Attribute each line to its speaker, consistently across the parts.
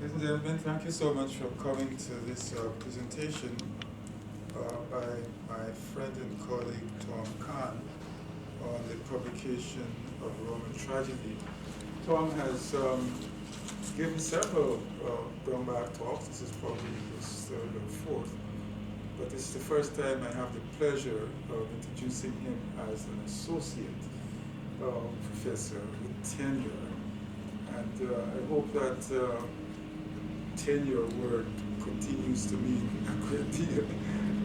Speaker 1: Ladies and gentlemen, thank you so much for coming to this presentation by my friend and colleague Tom Kohn on the publication of Roman Tragedy. Tom has given several Brownback talks. This is probably his third or fourth, but this is the first time I have the pleasure of introducing him as an associate professor with tenure. And I hope that tenure word continues to mean a great deal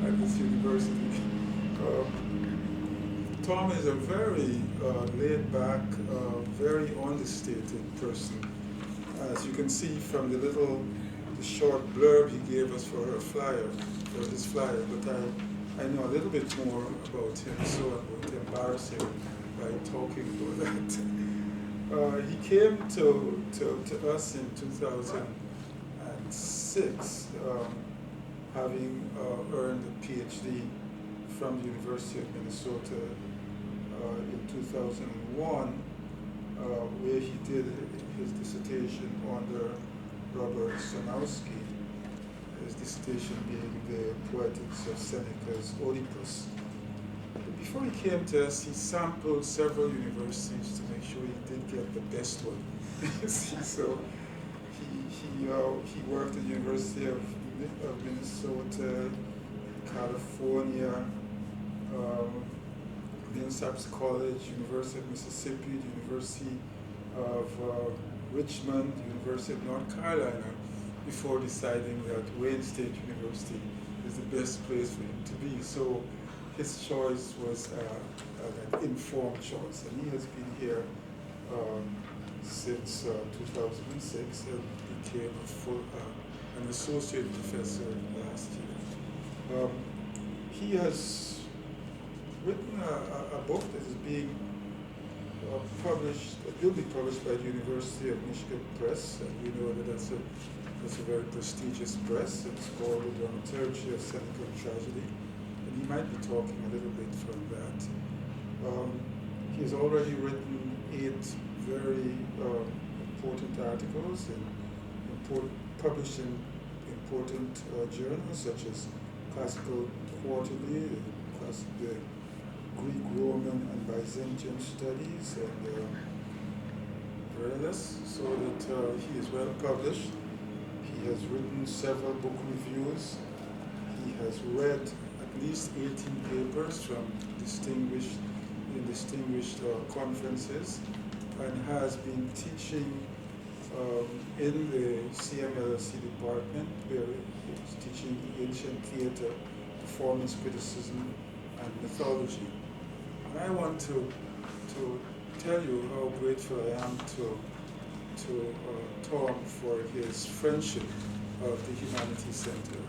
Speaker 1: at this university. Tom is a very laid-back, very understated person. As you can see from the short blurb he gave us for his flyer, but I know a little bit more about him, so I'm going to embarrass him by talking about that. He came to us in 2006, having earned a PhD from the University of Minnesota in 2001, where he did his dissertation under Robert Sanowski, his dissertation being the Poetics of Seneca's Oedipus. But before he came to us, he sampled several universities to make sure he did get the best one. So he worked at the University of Minnesota, California, Millsaps College, University of Mississippi, the University of Richmond, University of North Carolina, before deciding that Wayne State University is the best place for him to be. So his choice was an informed choice, and he has been here since 2006 and became an associate professor last year. He has written a book that is being published, that will be published by the University of Michigan Press, and we know that that's a very prestigious press. It's called The Dramaturgy of Seneca Tragedy, and he might be talking a little bit from that. He has already written 8 very important articles and published in important journals such as Classical Quarterly, the Greek, Roman, and Byzantine Studies, and Verus, so that he is well published. He has written several book reviews. He has read at least 18 papers from distinguished conferences, and has been teaching in the CMLLC department, where he's teaching ancient theater, performance criticism, and mythology. And I want to tell you how grateful I am to Tom for his friendship of the Humanities Center.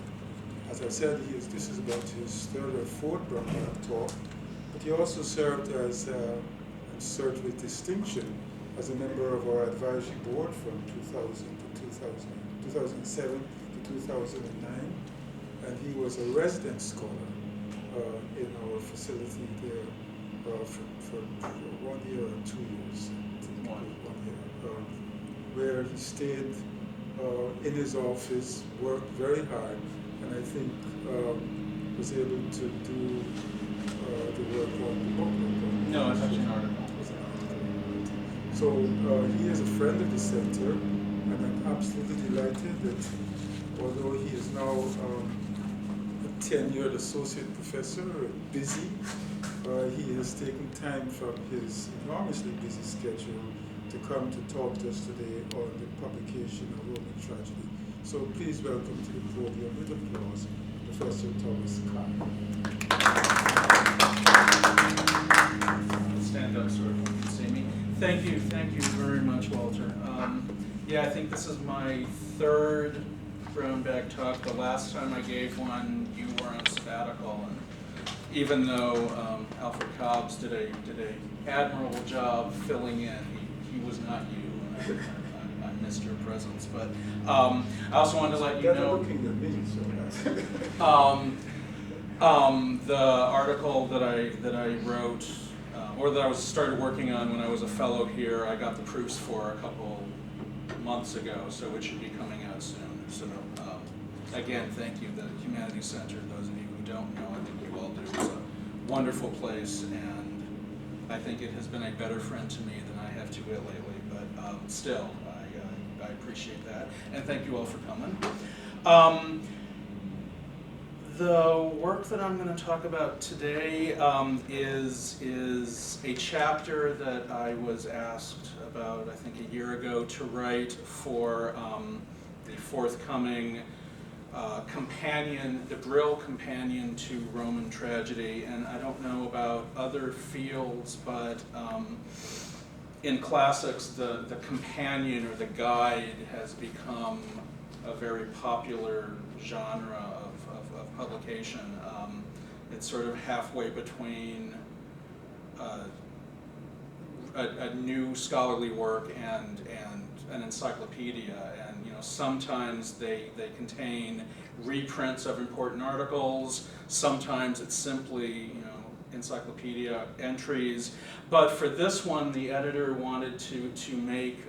Speaker 1: As I said, this is about his 3rd or 4th Brownback talk, but he also served as, and served with distinction, as a member of our advisory board from 2007 to 2009, and he was a resident scholar in our facility there for 1 year or 2 years. 1 year, where he stayed in his office, worked very hard, and I think was able to do the work on the book.
Speaker 2: No, it's actually an article.
Speaker 1: So he is a friend of the center, and I'm absolutely delighted that although he is now a tenured associate professor, busy, he has taken time from his enormously busy schedule to come to talk to us today on the publication of Roman Tragedy. So please welcome to the podium with applause, Professor Thomas Kohn.
Speaker 2: Stand up so everyone can see me. Thank you very much, Walter. Yeah, I think this is my 3rd Brownback talk. The last time I gave one, you were on sabbatical, and even though Alfred Cobbs did a admirable job filling in, he was not you, and I missed your presence. But I also wanted to let you know.
Speaker 1: Looking at me, so
Speaker 2: the article that I wrote, or that I started working on when I was a fellow here, I got the proofs for a couple months ago, so it should be coming out soon. So again, thank you. The Humanities Center, those of you who don't know, I think you all do, is a wonderful place, and I think it has been a better friend to me than I have to it lately, but still, I appreciate that, and thank you all for coming. The work that I'm going to talk about today is a chapter that I was asked about, I think, a year ago to write for the forthcoming companion, the Brill companion to Roman tragedy. And I don't know about other fields, but in classics, the companion or the guide has become a very popular genre of publication. It's sort of halfway between a new scholarly work and an encyclopedia, and sometimes they contain reprints of important articles. Sometimes it's simply encyclopedia entries. But for this one, the editor wanted to make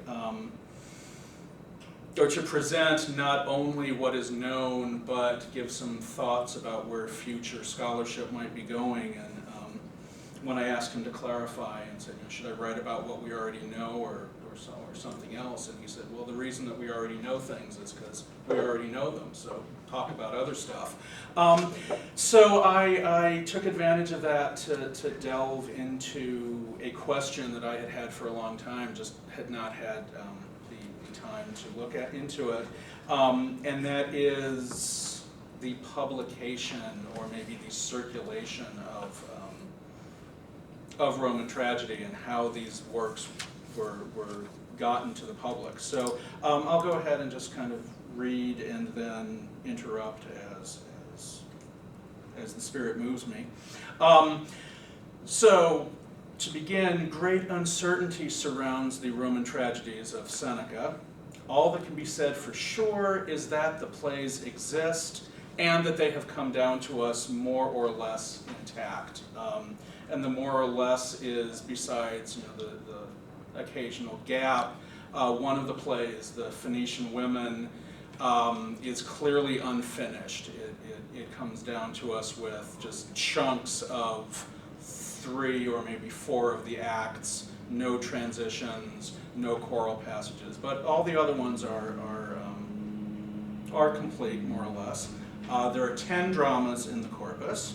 Speaker 2: or to present not only what is known, but give some thoughts about where future scholarship might be going. And when I asked him to clarify and said, should I write about what we already know or something else? And he said, well, the reason that we already know things is because we already know them, so talk about other stuff. So I took advantage of that to delve into a question that I had had for a long time, just had not had the time to look into it, and that is the publication or maybe the circulation of Roman tragedy and how these works were gotten to the public. So I'll go ahead and just kind of read and then interrupt as the spirit moves me. So to begin, great uncertainty surrounds the Roman tragedies of Seneca. All that can be said for sure is that the plays exist and that they have come down to us more or less intact. And the more or less is, besides the occasional gap, one of the plays, The Phoenician Women, is clearly unfinished. It comes down to us with just chunks of 3 or maybe 4 of the acts, no transitions, no choral passages, but all the other ones are complete, more or less. There are 10 dramas in the corpus.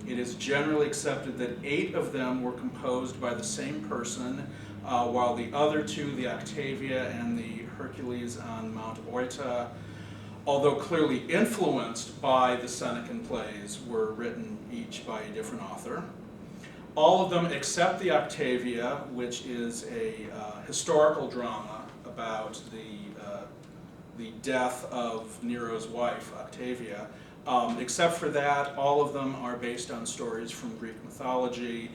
Speaker 2: It is generally accepted that 8 of them were composed by the same person, while the other 2, the Octavia and the Hercules on Mount Oita, although clearly influenced by the Senecan plays, were written each by a different author. All of them except the Octavia, which is a historical drama about the death of Nero's wife, Octavia. Except for that, all of them are based on stories from Greek mythology,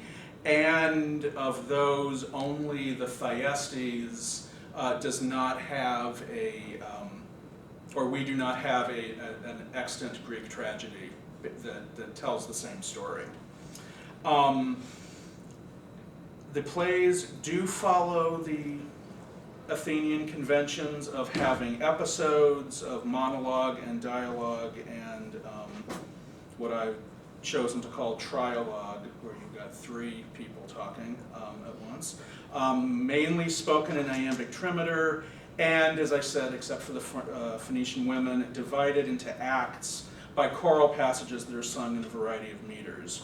Speaker 2: and of those, only the Thyestes does not have or we do not have an extant Greek tragedy that tells the same story. The plays do follow the Athenian conventions of having episodes of monologue and dialogue and what I've chosen to call trialogue, where you've got 3 people talking at once, mainly spoken in iambic trimeter, and as I said, except for the Phoenician Women, divided into acts by choral passages that are sung in a variety of meters.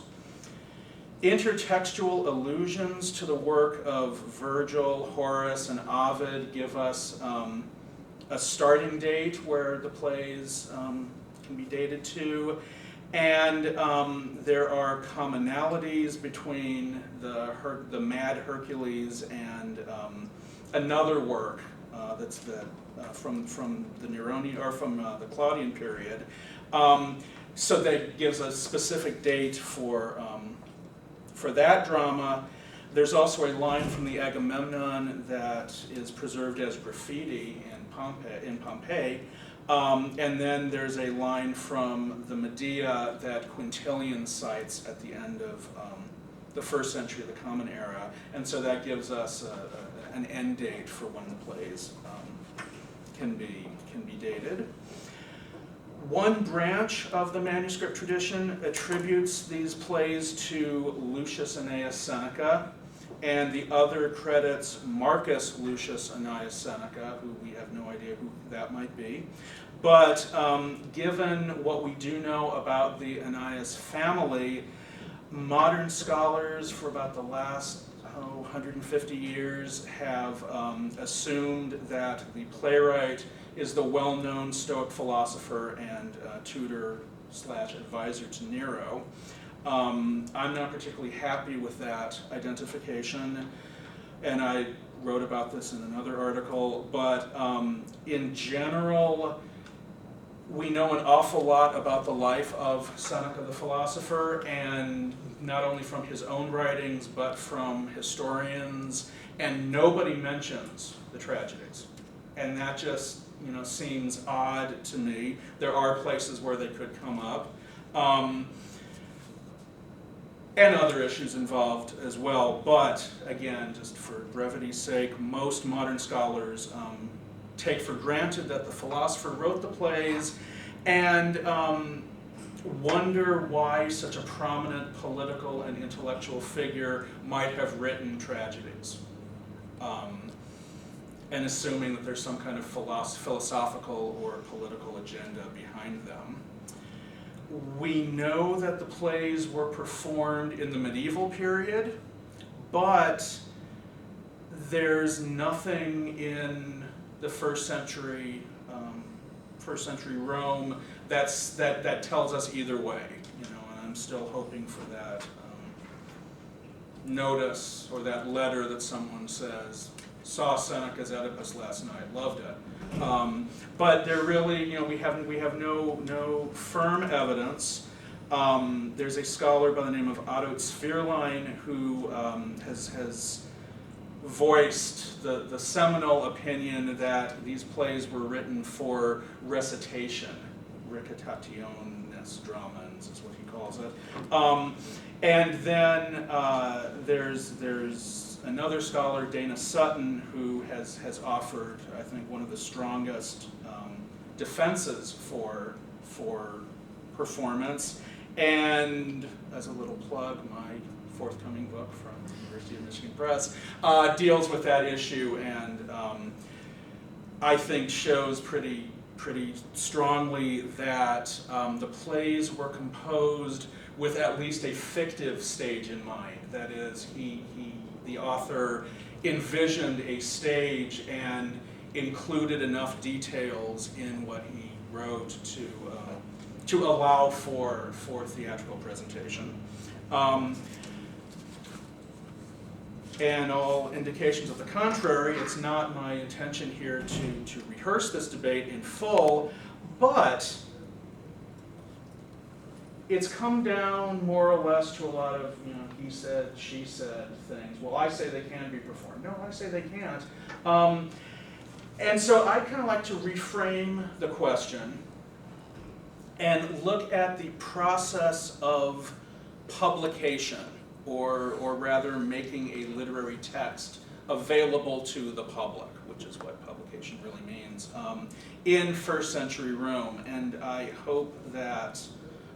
Speaker 2: Intertextual allusions to the work of Virgil, Horace, and Ovid give us a starting date where the plays can be dated to, and there are commonalities between the Mad Hercules and another work that's from the Neronian or from the Claudian period. So that gives a specific date for that drama. There's also a line from the Agamemnon that is preserved as graffiti in Pompeii. And then there's a line from the Medea that Quintilian cites at the end of the 1st century of the Common Era. And so that gives us an end date for when the plays can be dated. One branch of the manuscript tradition attributes these plays to Lucius Annaeus Seneca, and the other credits Marcus Lucius Annaeus Seneca, who we have no idea who that might be. But given what we do know about the Annaeus family, modern scholars for about the last 150 years have assumed that the playwright is the well-known Stoic philosopher and tutor/advisor to Nero. I'm not particularly happy with that identification, and I wrote about this in another article, but in general, we know an awful lot about the life of Seneca the philosopher, and not only from his own writings, but from historians, and nobody mentions the tragedies. And that just, seems odd to me. There are places where they could come up. And other issues involved as well, but again, just for brevity's sake, most modern scholars take for granted that the philosopher wrote the plays and wonder why such a prominent political and intellectual figure might have written tragedies, and assuming that there's some kind of philosophical or political agenda behind them. We know that the plays were performed in the medieval period, but there's nothing in the first century Rome that tells us either way, and I'm still hoping for that notice or that letter that someone says, saw Seneca's Oedipus last night, loved it. But there really, we have no firm evidence. There's a scholar by the name of Otto Zfirlein who has voiced the seminal opinion that these plays were written for recitation, recitationis dramans is what he calls it. And then there's another scholar, Dana Sutton, who has offered, I think, one of the strongest defenses for performance. And as a little plug, my forthcoming book from the University of Michigan Press deals with that issue, and I think shows pretty strongly that the plays were composed with at least a fictive stage in mind. That is, the author envisioned a stage and included enough details in what he wrote to allow for theatrical presentation. And all indications of the contrary, it's not my intention here to rehearse this debate in full, but it's come down more or less to a lot of, he said, she said things. Well, I say they can be performed. No, I say they can't. And so I kind of like to reframe the question and look at the process of publication, or rather making a literary text available to the public, which is what publication really means, in first century Rome. And I hope that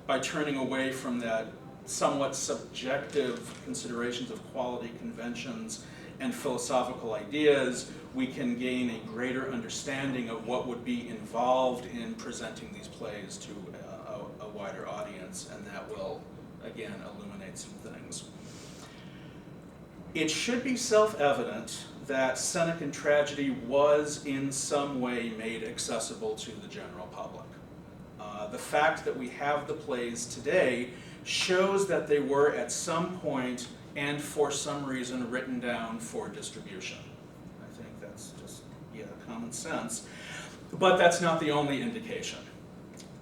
Speaker 2: by turning away from that somewhat subjective considerations of quality conventions and philosophical ideas, we can gain a greater understanding of what would be involved in presenting these plays to a wider audience, and that will, again, illuminate some things. It should be self-evident that Senecan tragedy was in some way made accessible to the general public. The fact that we have the plays today shows that they were at some point and for some reason written down for distribution. I think that's just, common sense. But that's not the only indication.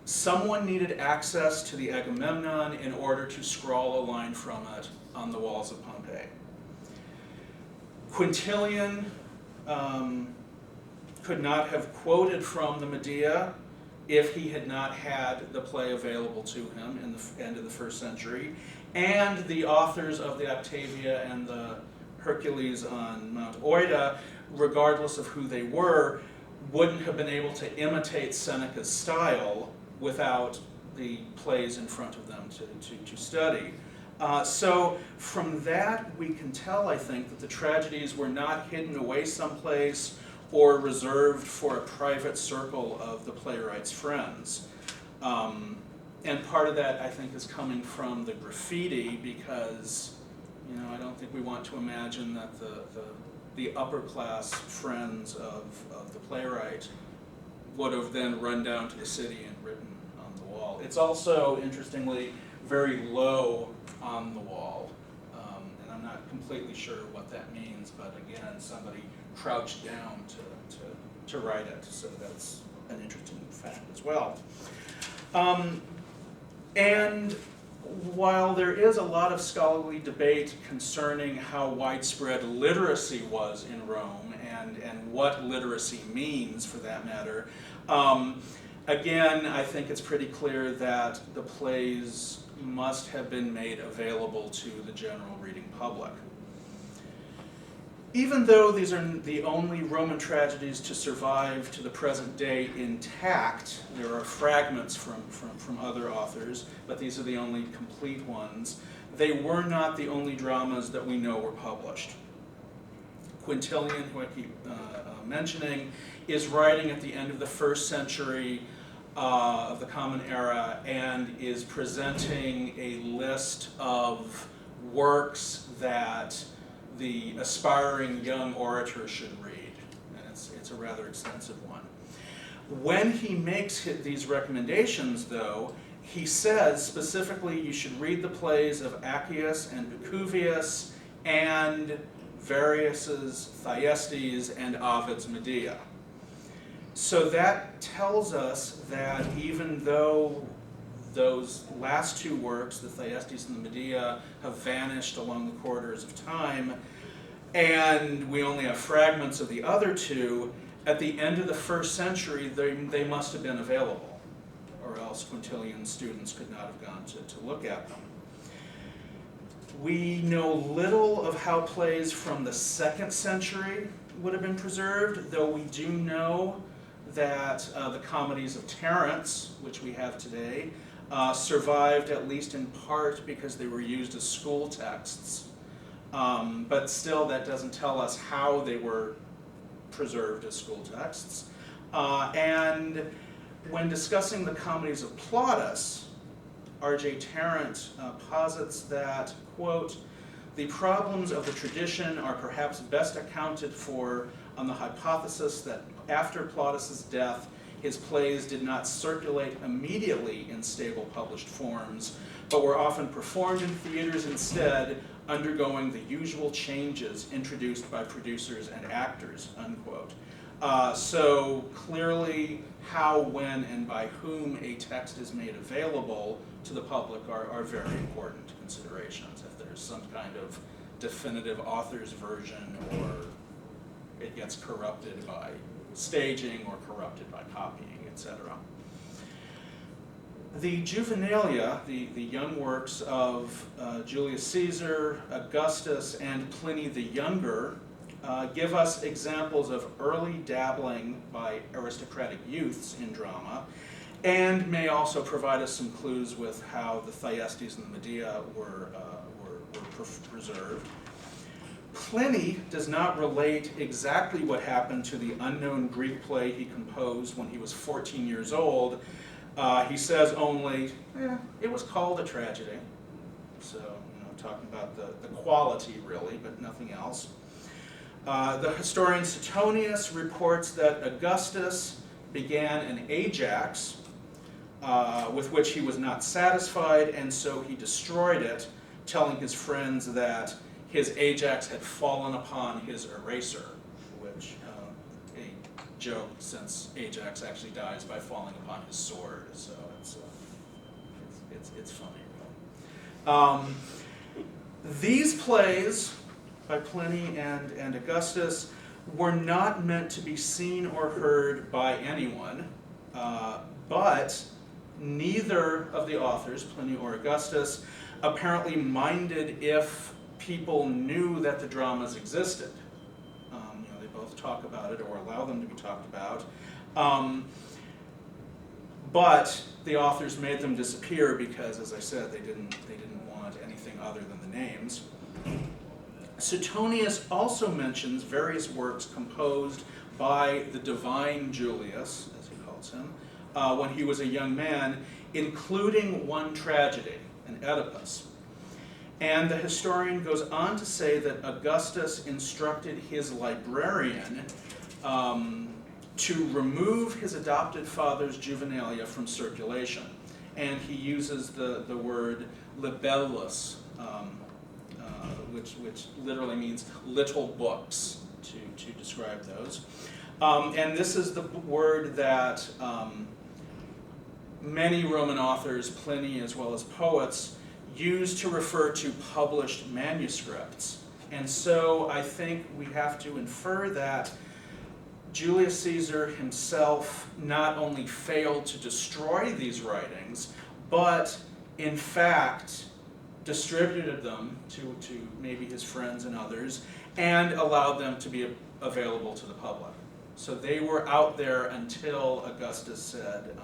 Speaker 2: Someone needed access to the Agamemnon in order to scrawl a line from it on the walls of Pompeii. Quintilian could not have quoted from the Medea if he had not had the play available to him in the end of the first century. And the authors of the Octavia and the Hercules on Mount Oida, regardless of who they were wouldn't have been able to imitate Seneca's style without the plays in front of them to study. So from that we can tell, I think, that the tragedies were not hidden away someplace or reserved for a private circle of the playwright's friends. And part of that, I think, is coming from the graffiti, because, you know, I don't think we want to imagine that the upper class friends of the playwright would have then run down to the city and written on the wall. It's also, interestingly, very low on the wall, and I'm not completely sure what that means, but again, somebody crouched down to write it, so that's an interesting fact as well. And while there is a lot of scholarly debate concerning how widespread literacy was in Rome and what literacy means, for that matter, again, I think it's pretty clear that the plays must have been made available to the general reading public. Even though these are the only Roman tragedies to survive to the present day intact, there are fragments from other authors, but these are the only complete ones. They were not the only dramas that we know were published. Quintilian, who I keep mentioning, is writing at the end of the 1st century of the Common Era and is presenting a list of works that the aspiring young orator should read, and it's a rather extensive one. When he makes these recommendations, though, he says specifically you should read the plays of Accius and Pacuvius and Varius's Thyestes and Ovid's Medea. So that tells us that even though those last two works, the Thyestes and the Medea, have vanished along the corridors of time, and we only have fragments of the other two, at the end of the 1st century, they must have been available, or else Quintilian's students could not have gone to look at them. We know little of how plays from the 2nd century would have been preserved, though we do know that the comedies of Terence, which we have today, survived at least in part because they were used as school texts. But still, that doesn't tell us how they were preserved as school texts. And when discussing the comedies of Plautus, R.J. Tarrant posits that, quote, "The problems of the tradition are perhaps best accounted for on the hypothesis that after Plautus's death, his plays did not circulate immediately in stable published forms, but were often performed in theaters instead, undergoing the usual changes introduced by producers and actors," unquote. So clearly, how, when, and by whom a text is made available to the public are very important considerations. If there's some kind of definitive author's version, or it gets corrupted by staging or corrupted by copying, etc. The Juvenilia, the young works of Julius Caesar, Augustus, and Pliny the Younger, give us examples of early dabbling by aristocratic youths in drama, and may also provide us some clues with how the Thyestes and the Medea were preserved. Pliny does not relate exactly what happened to the unknown Greek play he composed when he was 14 years old. He says only, it was called a tragedy. So, talking about the quality, really, but nothing else. The historian Suetonius reports that Augustus began an Ajax, with which he was not satisfied, and so he destroyed it, telling his friends that his Ajax had fallen upon his eraser, which a joke, since Ajax actually dies by falling upon his sword, so it's funny. These plays by Pliny and Augustus were not meant to be seen or heard by anyone, but neither of the authors, Pliny or Augustus, apparently minded if people knew that the dramas existed. They both talk about it or allow them to be talked about. But the authors made them disappear because, as I said, they didn't want anything other than the names. Suetonius also mentions various works composed by the divine Julius, as he calls him, when he was a young man, including one tragedy, an Oedipus. And the historian goes on to say that Augustus instructed his librarian to remove his adopted father's juvenilia from circulation. And he uses the word libellus, which literally means little books, to describe those. And this is the word that many Roman authors, Pliny as well as poets, used to refer to published manuscripts. And so I think we have to infer that Julius Caesar himself not only failed to destroy these writings, but in fact distributed them to maybe his friends and others, and allowed them to be available to the public. So they were out there until Augustus said,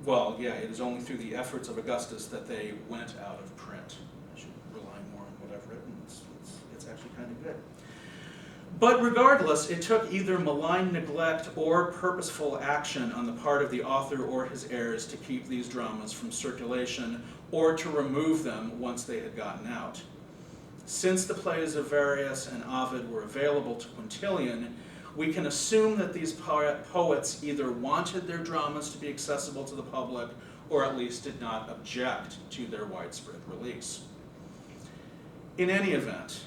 Speaker 2: well, yeah, it is only through the efforts of Augustus that they went out of print. I should rely more on what I've written. It's actually kind of good. But regardless, it took either malign neglect or purposeful action on the part of the author or his heirs to keep these dramas from circulation or to remove them once they had gotten out. Since the plays of Varius and Ovid were available to Quintilian, we can assume that these poets either wanted their dramas to be accessible to the public or at least did not object to their widespread release. In any event,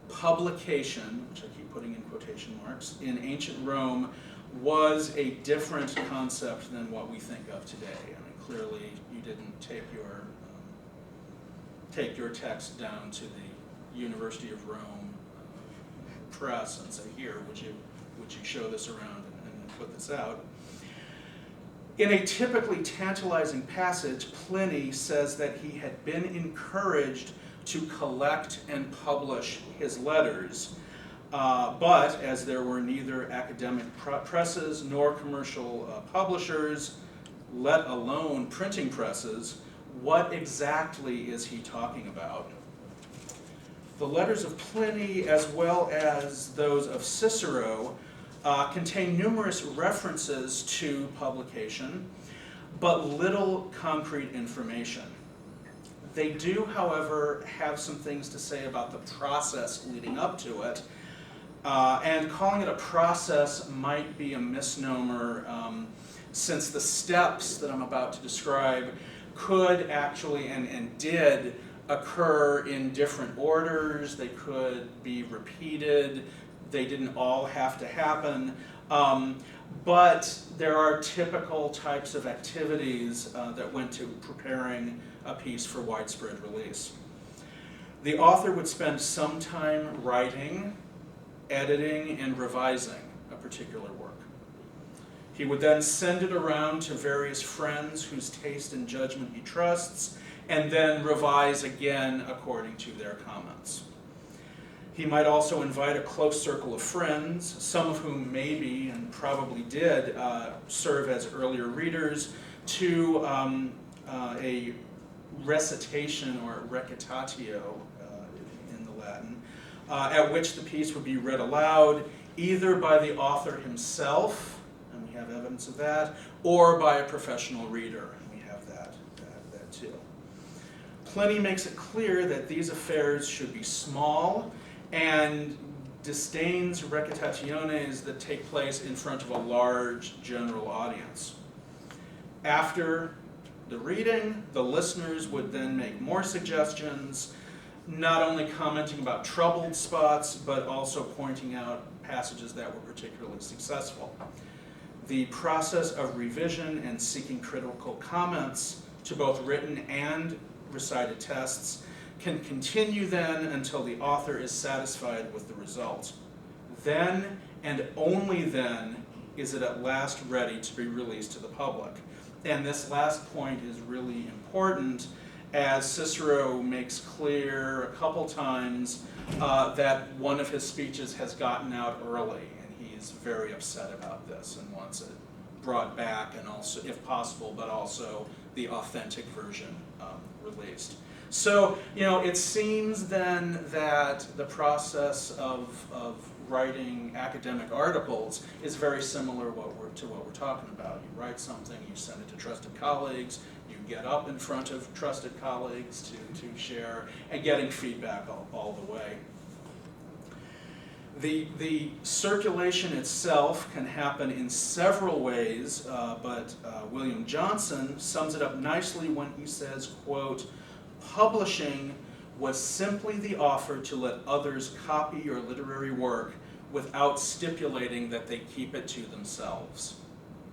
Speaker 2: publication, which I keep putting in quotation marks, in ancient Rome was a different concept than what we think of today. I mean, clearly you didn't take your text down to the University of Rome press and say, here, would you show this around and put this out? In a typically tantalizing passage, Pliny says that he had been encouraged to collect and publish his letters, but as there were neither academic presses nor commercial publishers, let alone printing presses, what exactly is he talking about? The letters of Pliny, as well as those of Cicero, contain numerous references to publication, but little concrete information. They do, however, have some things to say about the process leading up to it, and calling it a process might be a misnomer, since the steps that I'm about to describe could actually, and did, occur in different orders. They could be repeated. They didn't all have to happen. But there are typical types of activities that went to preparing a piece for widespread release. The author would spend some time writing, editing, and revising a particular work. He would then send it around to various friends whose taste and judgment he trusts, and then revise again according to their comments. He might also invite a close circle of friends, some of whom maybe and probably did serve as earlier readers, to a recitation or recitatio in the Latin, at which the piece would be read aloud either by the author himself, and we have evidence of that, or by a professional reader, and we have that too. Pliny makes it clear that these affairs should be small and disdains recitationes that take place in front of a large general audience. After the reading, the listeners would then make more suggestions, not only commenting about troubled spots, but also pointing out passages that were particularly successful. The process of revision and seeking critical comments to both written and recited texts can continue then until the author is satisfied with the result. Then, and only then, is it at last ready to be released to the public. And this last point is really important, as Cicero makes clear a couple times that one of his speeches has gotten out early, and he's very upset about this and wants it brought back, and also, if possible, but also the authentic version released. So, it seems then that the process of writing academic articles is very similar to what we're talking about. You write something, you send it to trusted colleagues, you get up in front of trusted colleagues to share, and getting feedback all the way. The circulation itself can happen in several ways, but William Johnson sums it up nicely when he says, quote, "Publishing was simply the offer to let others copy your literary work without stipulating that they keep it to themselves,"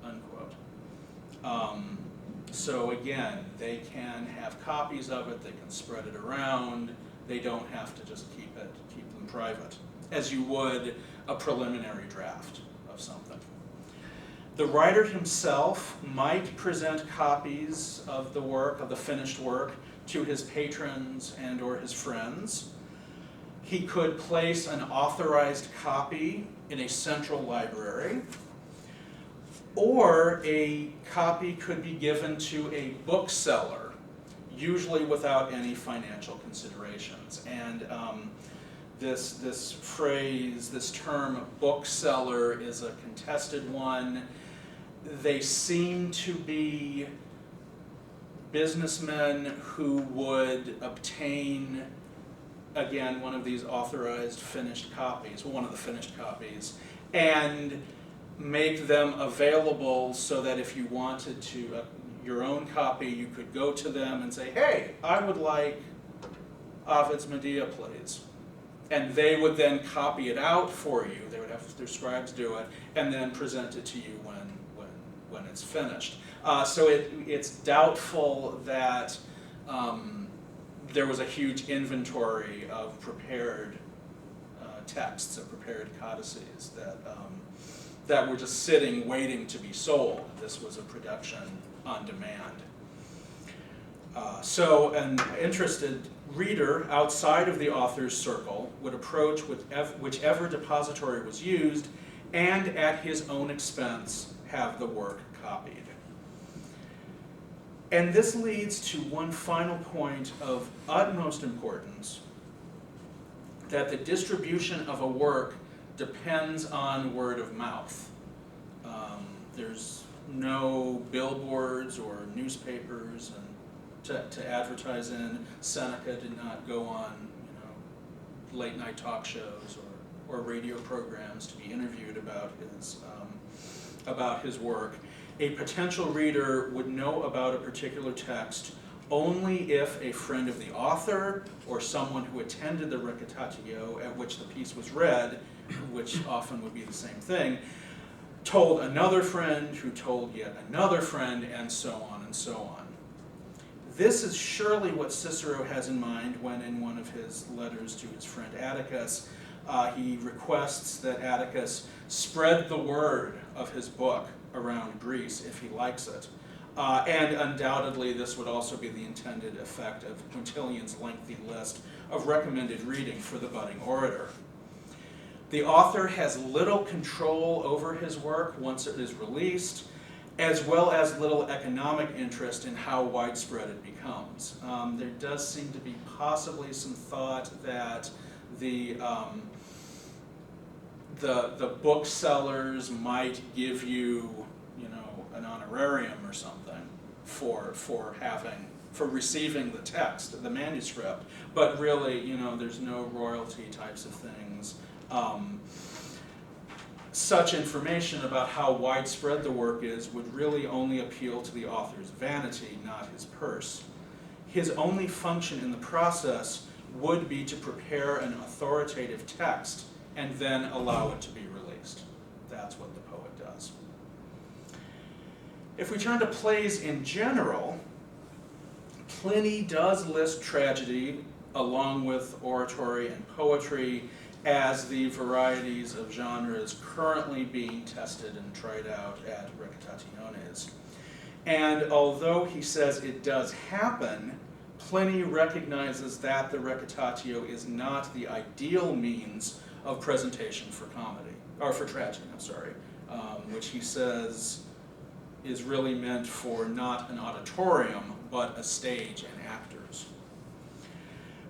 Speaker 2: unquote. So again, they can have copies of it, they can spread it around, they don't have to just keep them private, as you would a preliminary draft of something. The writer himself might present copies of the work, of the finished work, to his patrons and or his friends. He could place an authorized copy in a central library, or a copy could be given to a bookseller, usually without any financial considerations. And this phrase, this term bookseller, is a contested one. They seem to be businessmen who would obtain, again, one of these authorized finished copies, one of the finished copies, and make them available so that if you wanted to, your own copy, you could go to them and say, "Hey, I would like Ovid's Medea, please." And they would then copy it out for you. They would have their scribes do it, and then present it to you when it's finished. So it's doubtful that there was a huge inventory of prepared texts, of prepared codices that were just sitting waiting to be sold. This was a production on demand. So an interested reader outside of the author's circle would approach whichever depository was used, and at his own expense have the work copied. And this leads to one final point of utmost importance, that the distribution of a work depends on word of mouth. There's no billboards or newspapers to advertise in. Seneca did not go on, late night talk shows or radio programs to be interviewed about his work. A potential reader would know about a particular text only if a friend of the author or someone who attended the recitatio at which the piece was read, which often would be the same thing, told another friend who told yet another friend, and so on and so on. This is surely what Cicero has in mind when, in one of his letters to his friend Atticus, he requests that Atticus spread the word of his book around Greece if he likes it. And undoubtedly this would also be the intended effect of Quintilian's lengthy list of recommended reading for the budding orator. The author has little control over his work once it is released, as well as little economic interest in how widespread it becomes. There does seem to be possibly some thought that the booksellers might give you, an honorarium or something for receiving the text, the manuscript, but really, there's no royalty types of things. Such information about how widespread the work is would really only appeal to the author's vanity, not his purse. His only function in the process would be to prepare an authoritative text and then allow it to be released. That's what the poet does. If we turn to plays in general, Pliny does list tragedy along with oratory and poetry as the varieties of genres currently being tested and tried out at recitationes. And although he says it does happen Pliny recognizes that the recitatio is not the ideal means of presentation for comedy, or for tragedy, I'm sorry, which he says is really meant for not an auditorium, but a stage and actors.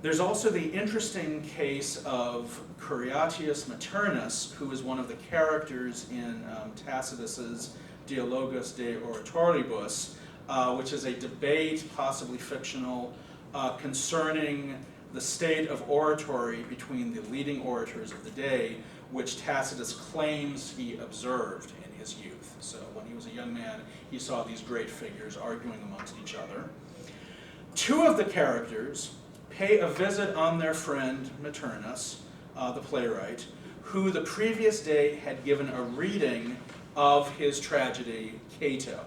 Speaker 2: There's also the interesting case of Curiatius Maternus, who is one of the characters in Tacitus's Dialogus de Oratoribus, which is a debate, possibly fictional, concerning the state of oratory between the leading orators of the day, which Tacitus claims he observed in his youth. So when he was a young man, he saw these great figures arguing amongst each other. Two of the characters pay a visit on their friend Maternus, the playwright, who the previous day had given a reading of his tragedy, Cato.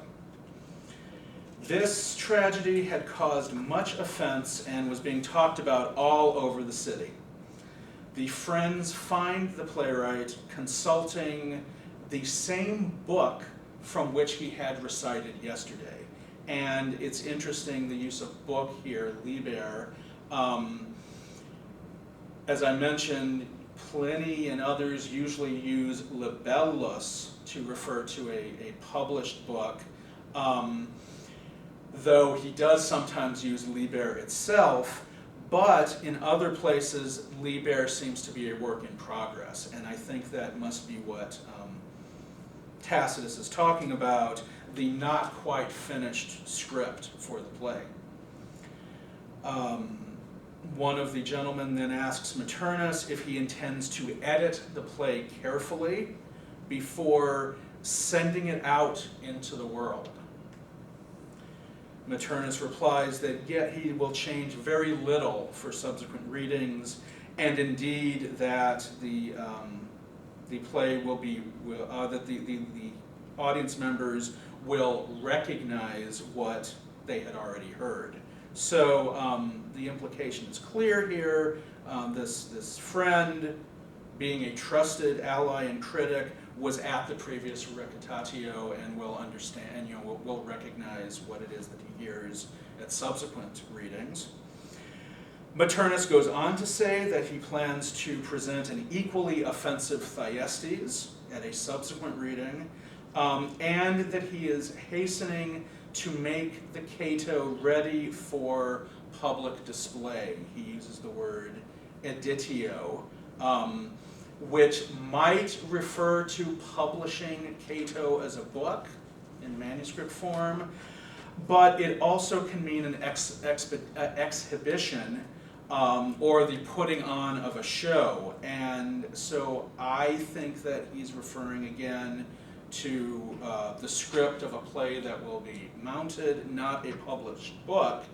Speaker 2: This tragedy had caused much offense and was being talked about all over the city. The friends find the playwright consulting the same book from which he had recited yesterday. And it's interesting, the use of book here, liber. As I mentioned, Pliny and others usually use libellus to refer to a published book, though he does sometimes use liber itself, but in other places, liber seems to be a work in progress, and I think that must be what Tacitus is talking about, the not quite finished script for the play. One of the gentlemen then asks Maternus if he intends to edit the play carefully before sending it out into the world. Maternus replies that yet he will change very little for subsequent readings, and indeed that the play will be that the audience members will recognize what they had already heard. So the implication is clear here. This friend, being a trusted ally and critic, was at the previous recitatio and will understand, will recognize what it is that he hears at subsequent readings. Maternus goes on to say that he plans to present an equally offensive Thyestes at a subsequent reading, and that he is hastening to make the Cato ready for public display. He uses the word editio, which might refer to publishing Cato as a book in manuscript form, but it also can mean an exhibition or the putting on of a show. And so I think that he's referring again to the script of a play that will be mounted, not a published book.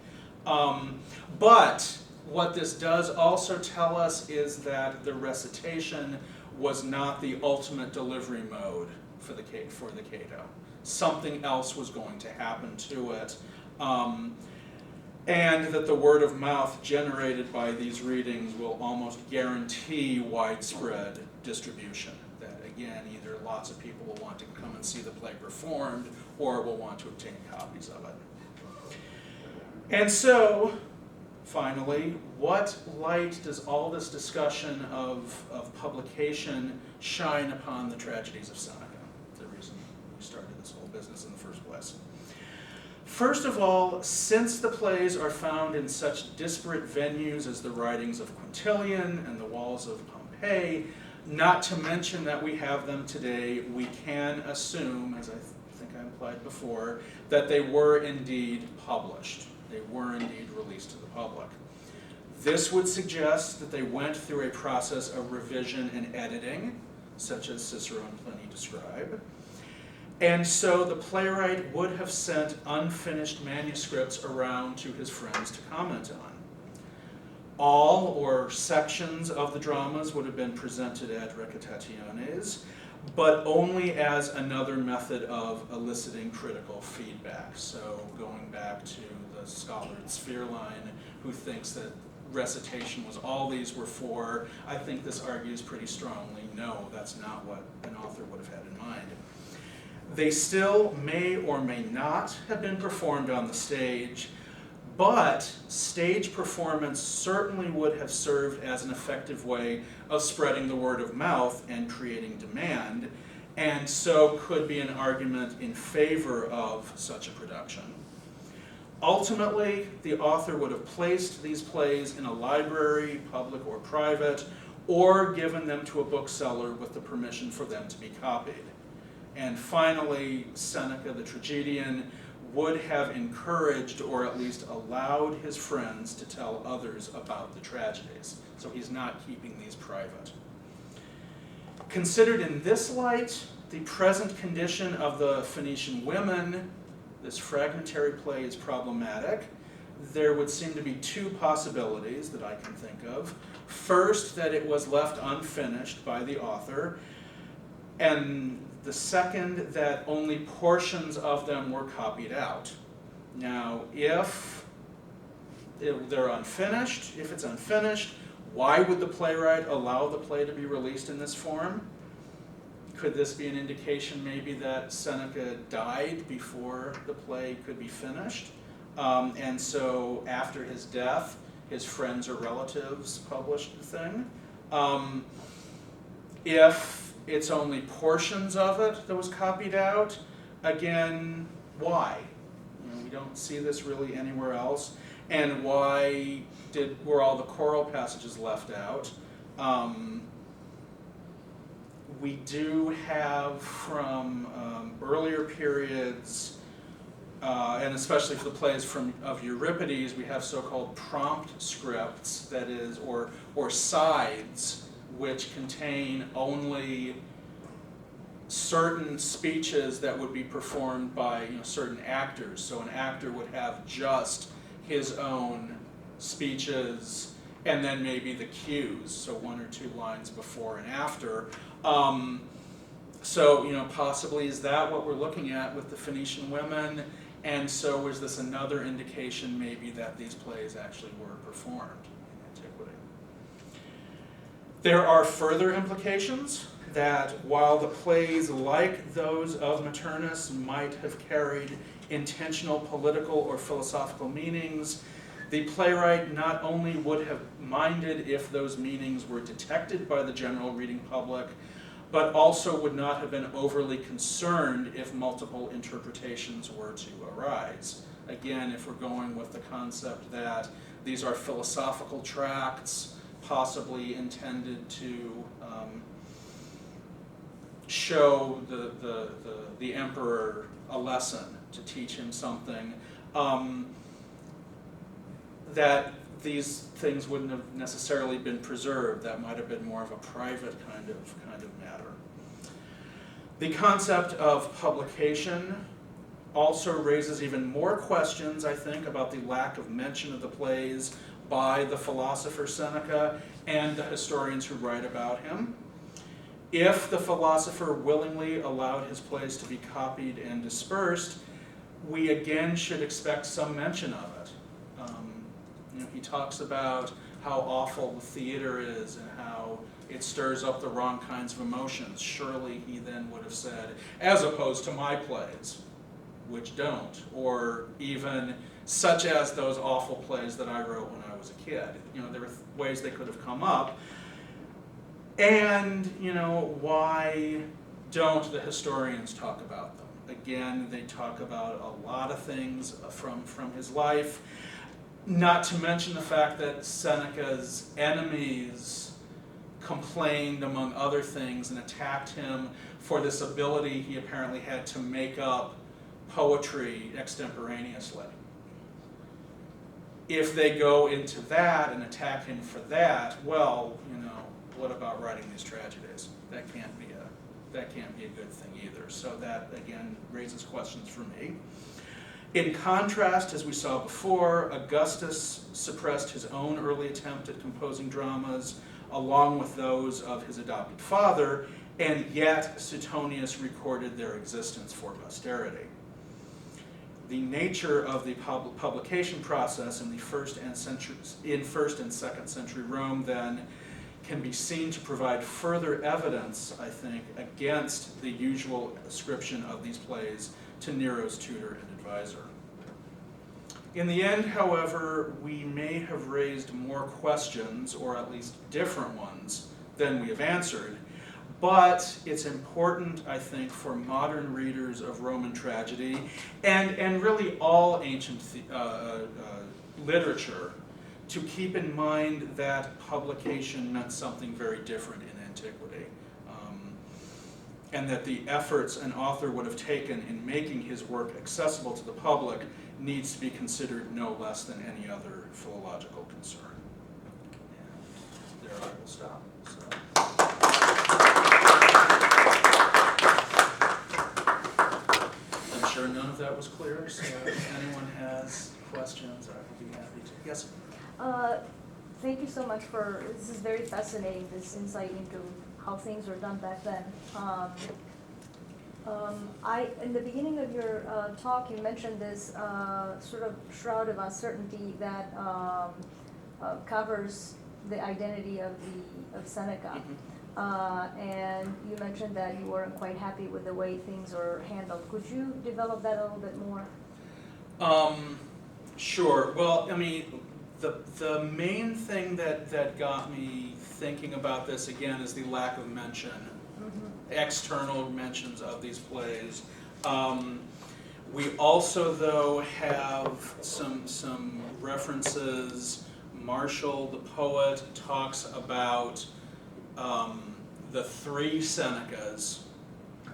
Speaker 2: But what this does also tell us is that the recitation was not the ultimate delivery mode for the Cato. Something else was going to happen to it, and that the word of mouth generated by these readings will almost guarantee widespread distribution. That again, either lots of people will want to come and see the play performed, or will want to obtain copies of it. And so, finally, what light does all this discussion of publication shine upon the tragedies of Seneca? The reason we started this whole business in the first place. First of all, since the plays are found in such disparate venues as the writings of Quintilian and the walls of Pompeii, not to mention that we have them today, we can assume, as I think I implied before, that they were indeed published. They were indeed released to the public. This would suggest that they went through a process of revision and editing, such as Cicero and Pliny describe. And so the playwright would have sent unfinished manuscripts around to his friends to comment on. All or sections of the dramas would have been presented at recitationes, but only as another method of eliciting critical feedback. So going back to the scholar in Sphereline, who thinks that recitation was all these were for, I think this argues pretty strongly, no, that's not what an author would have had in mind. They still may or may not have been performed on the stage, But stage performance certainly would have served as an effective way of spreading the word of mouth and creating demand, and so could be an argument in favor of such a production. Ultimately, the author would have placed these plays in a library, public or private, or given them to a bookseller with the permission for them to be copied. And finally, Seneca, the tragedian, would have encouraged or at least allowed his friends to tell others about the tragedies. So he's not keeping these private. Considered in this light, the present condition of the Phoenician women, this fragmentary play is problematic. There would seem to be two possibilities that I can think of. First, that it was left unfinished by the author, and the second, that only portions of them were copied out. Now, if they're unfinished, if it's unfinished, why would the playwright allow the play to be released in this form? Could this be an indication maybe that Seneca died before the play could be finished? And so after his death, his friends or relatives published the thing? If it's only portions of it that was copied out, again, why? We don't see this really anywhere else. And why were all the choral passages left out? We do have from earlier periods, and especially for the plays of Euripides, we have so-called prompt scripts, that is, or sides, which contain only certain speeches that would be performed by certain actors. So an actor would have just his own speeches, and then maybe the cues, so one or two lines before and after. So possibly is that what we're looking at with the Phoenician women? And so was this another indication maybe that these plays actually were performed in antiquity? There are further implications that while the plays like those of Maternus might have carried intentional political or philosophical meanings, the playwright not only would have minded if those meanings were detected by the general reading public, but also would not have been overly concerned if multiple interpretations were to arise. Again, if we're going with the concept that these are philosophical tracts, possibly intended to show the emperor a lesson, to teach him something, that these things wouldn't have necessarily been preserved. That might have been more of a private kind of matter. The concept of publication also raises even more questions, I think, about the lack of mention of the plays by the philosopher Seneca and the historians who write about him. If the philosopher willingly allowed his plays to be copied and dispersed, we again should expect some mention of it. He talks about how awful the theater is and how it stirs up the wrong kinds of emotions. Surely he then would have said, as opposed to my plays, which don't, or even such as those awful plays that I wrote when I was a kid. There were ways they could have come up. And, why don't the historians talk about them? Again, they talk about a lot of things from his life, not to mention the fact that Seneca's enemies complained, among other things, and attacked him for this ability he apparently had to make up poetry extemporaneously. If they go into that and attack him for that, well, what about writing these tragedies? That can't be a good thing either. So that, again, raises questions for me. In contrast, as we saw before, Augustus suppressed his own early attempt at composing dramas, along with those of his adopted father, and yet Suetonius recorded their existence for posterity. The nature of the publication process in the first and second century Rome then can be seen to provide further evidence, I think, against the usual ascription of these plays to Nero's tutor and advisor. In the end, however, we may have raised more questions, or at least different ones, than we have answered. But it's important, I think, for modern readers of Roman tragedy, and really all ancient literature, to keep in mind that publication meant something very different in antiquity. And that the efforts an author would have taken in making his work accessible to the public needs to be considered no less than any other philological concern. And there I will stop. So. I'm sure none of that was clear, so if anyone has questions, I will be happy to. Yes?
Speaker 3: Thank you so much for, this is very fascinating, this insight into how things were done back then. In the beginning of your talk, you mentioned this sort of shroud of uncertainty that covers the identity of Seneca.
Speaker 2: Mm-hmm.
Speaker 3: And you mentioned that you weren't quite happy with the way things were handled. Could you develop that a little bit more?
Speaker 2: Sure. Well, I mean, the main thing that got me thinking about this again is the lack of mention, external mentions of these plays. We also, though, have some references. Marshall, the poet, talks about the three Senecas,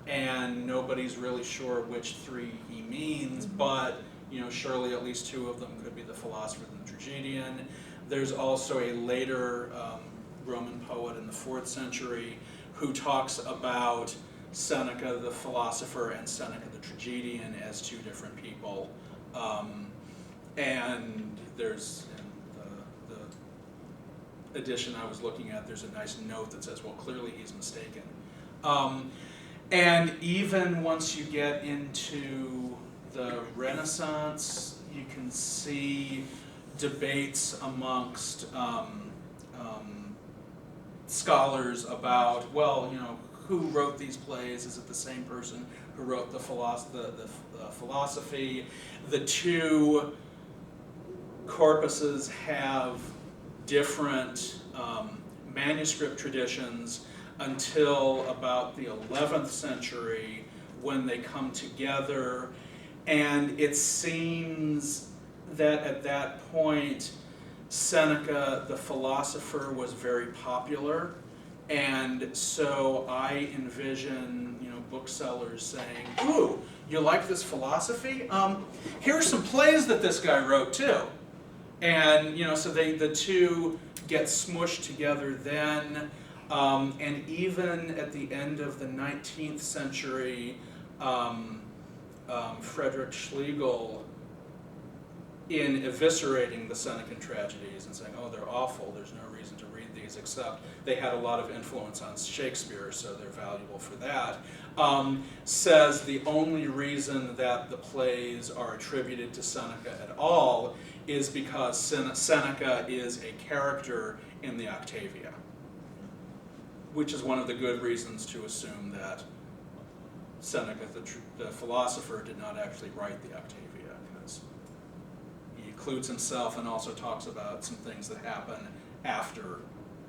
Speaker 2: and nobody's really sure which three he means, but surely at least two of them could be the philosopher and the tragedian. There's also a later Roman poet in the 4th century who talks about Seneca the philosopher and Seneca the tragedian as two different people. And there's, in the edition I was looking at, there's a nice note that says, well, clearly he's mistaken. And even once you get into the Renaissance, you can see debates amongst scholars about, well, who wrote these plays? Is it the same person who wrote the philosophy? The two corpuses have different manuscript traditions until about the 11th century when they come together. And it seems that at that point, Seneca, the philosopher, was very popular, and so I envision, booksellers saying, "Ooh, you like this philosophy? Here are some plays that this guy wrote too," and so the two get smushed together then, and even at the end of the 19th century, Friedrich Schlegel, in eviscerating the Senecan tragedies and saying, oh, they're awful, there's no reason to read these except they had a lot of influence on Shakespeare, so they're valuable for that, says the only reason that the plays are attributed to Seneca at all is because Seneca is a character in the Octavia, which is one of the good reasons to assume that Seneca, the philosopher, did not actually write the Octavia, because he includes himself and also talks about some things that happen after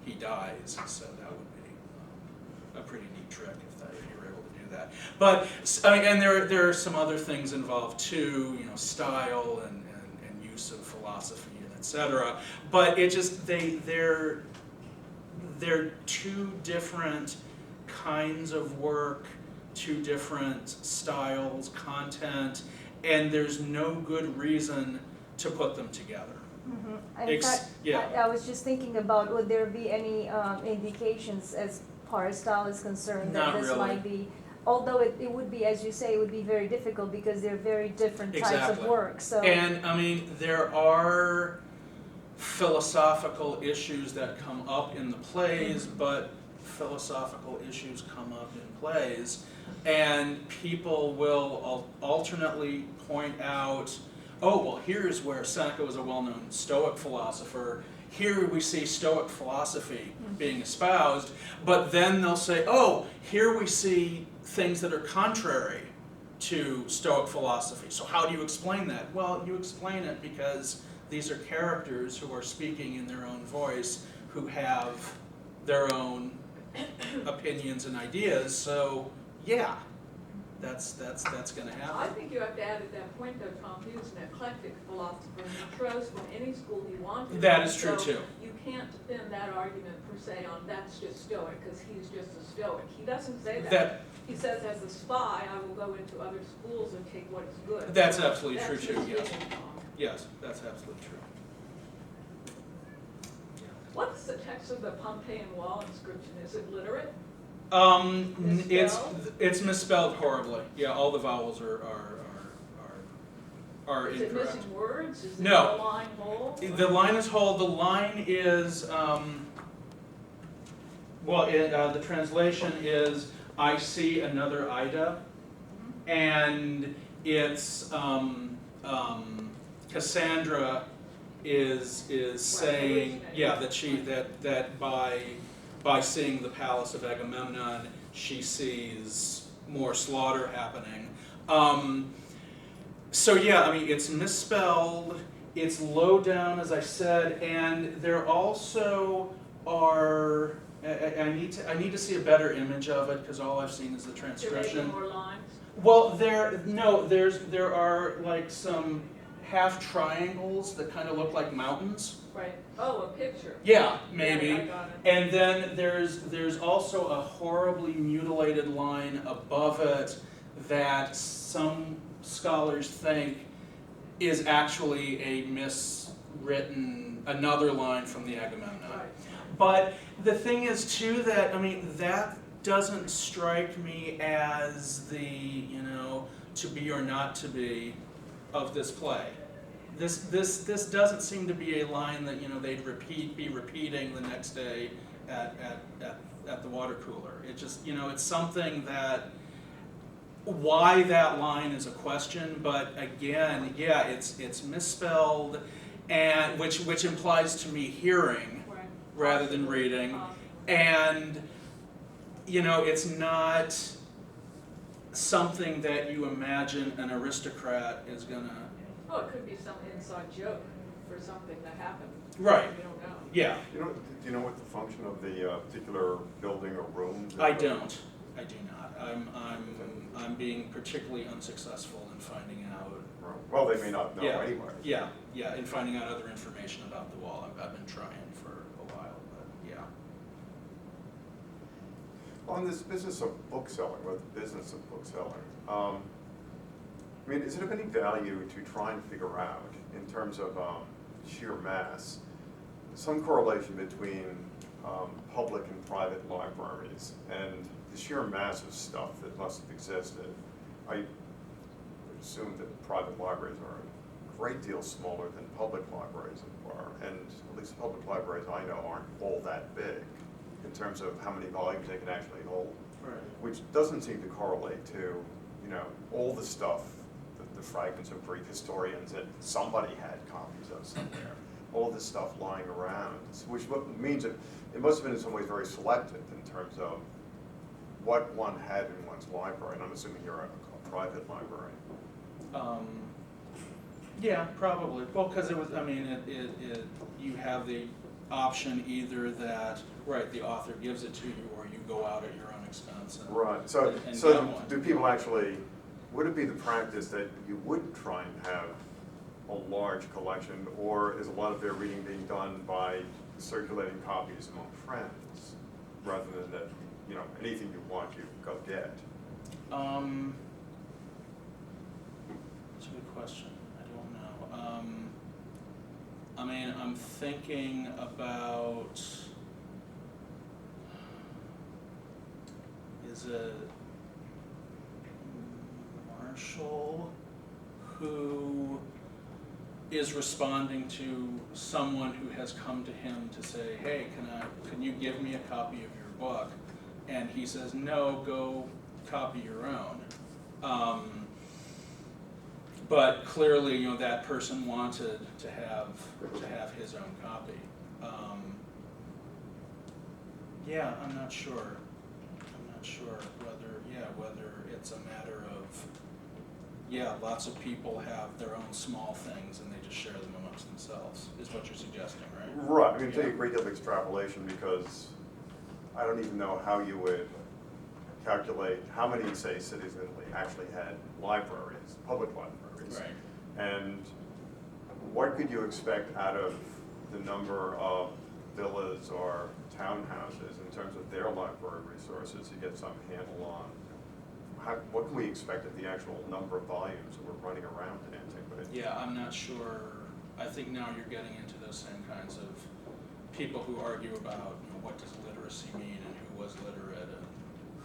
Speaker 2: he dies, so that would be a pretty neat trick if you were able to do that. But, and there are some other things involved too, style and use of philosophy and etc. But it just, they're two different kinds of work, two different styles, content, and there's no good reason to put them together.
Speaker 3: Mm-hmm. In fact, I was just thinking about, would there be any indications as far as style is concerned that
Speaker 2: Not
Speaker 3: this
Speaker 2: really.
Speaker 3: might be, although it would be, as you say, it would be very difficult because they're very different types
Speaker 2: Exactly.
Speaker 3: of work. So.
Speaker 2: And I mean, there are philosophical issues that come up in the plays, but philosophical issues come up in plays, and people will alternately point out, oh, well, here's where Seneca was a well-known Stoic philosopher. Here we see Stoic philosophy being espoused, but then they'll say, oh, here we see things that are contrary to Stoic philosophy. So how do you explain that? Well, you explain it because these are characters who are speaking in their own voice, who have their own opinions and ideas. So yeah, that's going to happen.
Speaker 4: I think you have to add at that point, though, Tom, he was an eclectic philosopher, and he chose from any school he wanted.
Speaker 2: That is true,
Speaker 4: so
Speaker 2: too.
Speaker 4: You can't defend that argument per se on that's just Stoic, because he's just a Stoic. He doesn't say that. He says, as a spy, I will go into other schools and take what is good.
Speaker 2: That's absolutely
Speaker 4: That's
Speaker 2: true, too,
Speaker 4: his
Speaker 2: yes.
Speaker 4: vision, Tom.
Speaker 2: Yes, that's absolutely true.
Speaker 4: What's the text of the Pompeian Wall inscription? Is it literate?
Speaker 2: It's misspelled horribly. Yeah, all the vowels are
Speaker 4: Is it
Speaker 2: incorrect.
Speaker 4: missing words? Is
Speaker 2: No.
Speaker 4: the line whole?
Speaker 2: The line is whole. The line is, the translation is, I see another Ida, and it's, Cassandra is saying, yeah, that by seeing the palace of Agamemnon, she sees more slaughter happening. So yeah, I mean, it's misspelled, it's low down, as I said, and there also are, I need to see a better image of it, because all I've seen is the transcription.
Speaker 4: More lines?
Speaker 2: Well, there are like some half triangles that kind of look like mountains.
Speaker 4: Right. Oh, a picture.
Speaker 2: Yeah, maybe.
Speaker 4: Yeah, I got it.
Speaker 2: And then there's also a horribly mutilated line above it that some scholars think is actually a miswritten, another line from the Agamemnon.
Speaker 4: Right.
Speaker 2: But the thing is too that, I mean, that doesn't strike me as the, to be or not to be of this play. This doesn't seem to be a line that they'd be repeating the next day at the water cooler. It just it's something that, why that line is a question, but again, yeah, it's misspelled, and which implies to me hearing
Speaker 4: Right.
Speaker 2: rather than reading, and it's not something that you imagine an aristocrat is gonna.
Speaker 4: Oh, it could be some inside joke for something that happened.
Speaker 2: Right.
Speaker 4: You don't know.
Speaker 2: Yeah,
Speaker 5: Do you know what the function of the particular building or room is?
Speaker 2: I do not. I'm being particularly unsuccessful in finding out.
Speaker 5: Right. Well, they may not know
Speaker 2: Yeah.
Speaker 5: anyway.
Speaker 2: Yeah, in finding out other information about the wall. I've been trying for a while, but yeah.
Speaker 5: On this business of bookselling, or the business of bookselling, I mean, is it of any value to try and figure out, in terms of sheer mass, some correlation between public and private libraries and the sheer mass of stuff that must have existed? I would assume that private libraries are a great deal smaller than public libraries are, and at least public libraries I know aren't all that big in terms of how many volumes they can actually hold,
Speaker 2: Right.
Speaker 5: which doesn't seem to correlate to, all the stuff, the fragments of Greek historians that somebody had copies of somewhere, all this stuff lying around, which means it must have been in some ways very selective in terms of what one had in one's library, and I'm assuming you're a private library.
Speaker 2: Yeah, probably. Well, because it was, I mean, you have the option either that, right, the author gives it to you, or you go out at your own expense.
Speaker 5: Right, so
Speaker 2: get one.
Speaker 5: do people actually, would it be the practice that you would try and have a large collection, or is a lot of their reading being done by circulating copies among friends, rather than that, anything you want, you go get?
Speaker 2: That's a good question. I don't know. I mean, I'm thinking about, is it Marshall who is responding to someone who has come to him to say, hey, can you give me a copy of your book? And he says, no, go copy your own. But clearly, that person wanted to have his own copy. Yeah, I'm not sure whether it's a matter of yeah, lots of people have their own small things and they just share them amongst themselves, is what you're suggesting, right?
Speaker 5: Right, I mean, take a great deal of extrapolation, because I don't even know how you would calculate how many, say, cities in Italy actually had libraries, public libraries.
Speaker 2: Right.
Speaker 5: And what could you expect out of the number of villas or townhouses in terms of their library resources to get some handle on what can we expect of the actual number of volumes that we're running around in antiquity?
Speaker 2: Yeah, I'm not sure. I think now you're getting into those same kinds of people who argue about, you know, what does literacy mean and who was literate and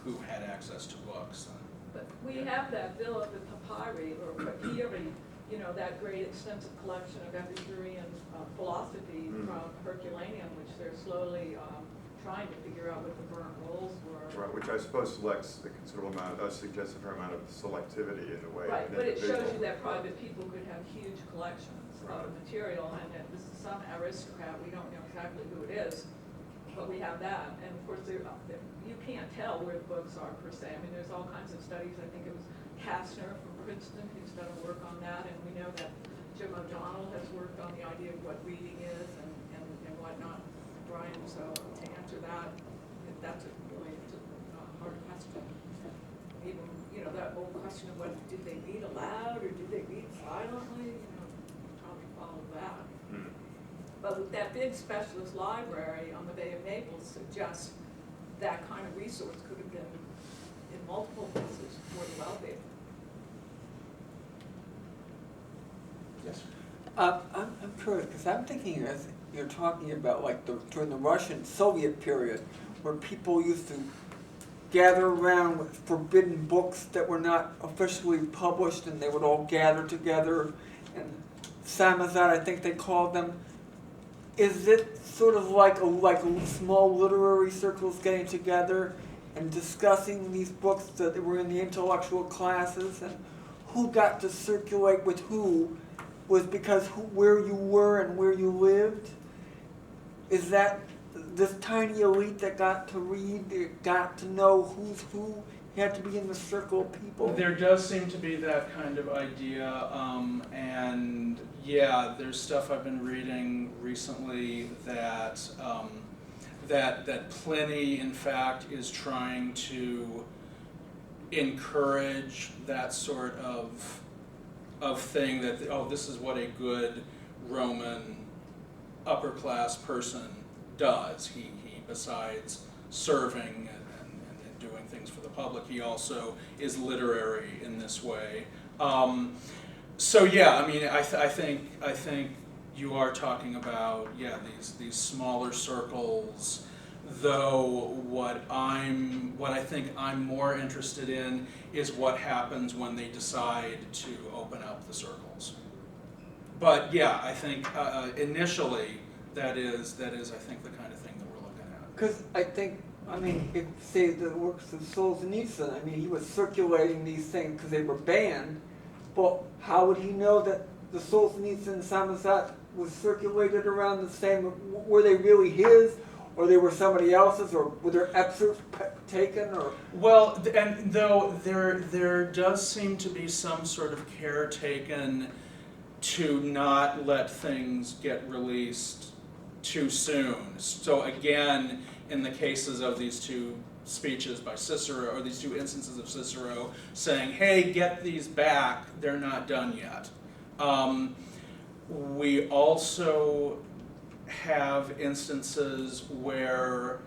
Speaker 2: who had access to books. And,
Speaker 4: But we have that Villa of the Papyri, or Papyri, you know, that great extensive collection of Epicurean philosophy from Herculaneum, which they're slowly trying to figure out what the burnt rolls were.
Speaker 5: Right, which I suppose selects a considerable amount, suggests a fair amount of selectivity in the way.
Speaker 4: Right,
Speaker 5: an
Speaker 4: but it shows
Speaker 5: individual-
Speaker 4: you that private people could have huge collections of material, and that this is some aristocrat, we don't know exactly who it is, but we have that. And of course, you can't tell where the books are per se. I mean, there's all kinds of studies. I think it was Kastner from Princeton who's done work on that, and we know that Jim O'Donnell has worked on the idea of what reading is and whatnot. Brian, so to answer that, that's a really hard question. Even, you know, that old question of what, did they read aloud or did they read silently? You know, how to follow that. But with that big specialist library on the Bay of Naples suggests that kind of resource could have been in multiple places for the wealthy.
Speaker 2: yes.
Speaker 6: I'm curious, because I'm thinking as you're talking about like during the Russian Soviet period, where people used to gather around with forbidden books that were not officially published, and they would all gather together, and samizdat, I think they called them. Is it sort of like a small literary circles getting together and discussing these books that were in the intellectual classes, and who got to circulate with who was because where you were and where you lived? Is that this tiny elite that got to read, that got to know who's who, had to be in the circle of people?
Speaker 2: There does seem to be that kind of idea, and yeah, there's stuff I've been reading recently that that Pliny, in fact, is trying to encourage that sort of thing that, oh, this is what a good Roman upper class person does. He besides serving and doing things for the public, he also is literary in this way. So yeah, I mean, I think you are talking about, yeah, these smaller circles. Though what I think I'm more interested in is what happens when they decide to open up the circles. But yeah, I think initially that is I think the kind of thing that we're looking at.
Speaker 6: Because I think, I mean, if say the works of Solzhenitsyn, I mean, he was circulating these things because they were banned, but how would he know that the Solzhenitsyn samizdat was circulated around the same? Were they really his, or they were somebody else's, or were there excerpts taken, or?
Speaker 2: Well, and though there does seem to be some sort of care taken to not let things get released too soon. So again, in the cases of these two speeches by Cicero, or these two instances of Cicero saying, hey, get these back, they're not done yet. We also have instances where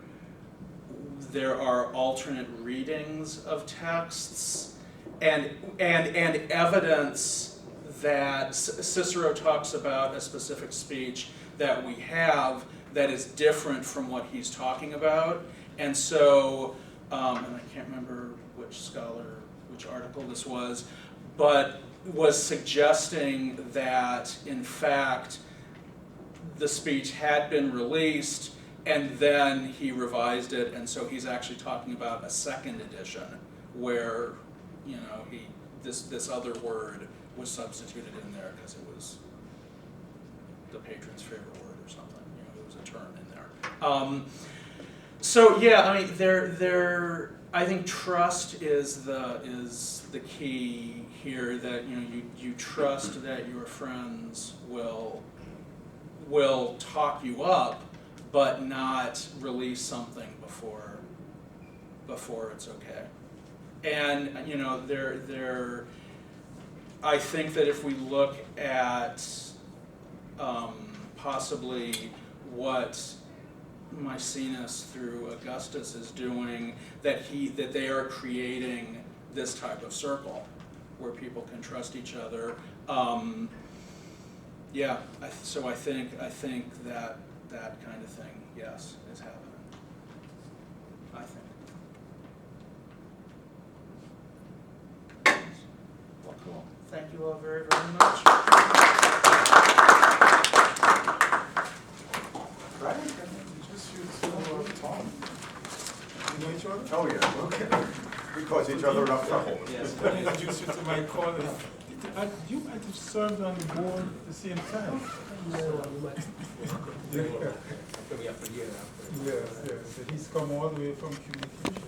Speaker 2: there are alternate readings of texts and evidence that Cicero talks about a specific speech that we have that is different from what he's talking about. And so, and I can't remember which article this was, but was suggesting that, in fact, the speech had been released and then he revised it, and so he's actually talking about a second edition where, you know, this other word was substituted in there because it was the patron's favorite word or something. You know, there was a term in there. So yeah, I mean, I think trust is the key here, that you trust that your friends will talk you up, but not release something before it's okay. And I think that if we look at possibly what Maecenas through Augustus is doing, that they are creating this type of circle where people can trust each other. So I think that kind of thing, yes, is happening. I think. Well, cool. Thank you all very, very much.
Speaker 1: Right? Just you two, Tom. You know each other?
Speaker 5: Oh, yeah, okay. We cause each other enough trouble.
Speaker 2: Yes.
Speaker 1: Let me introduce you to my colleague. You might have served on the board at the same time. Yes, yes. He's come all the way from communication.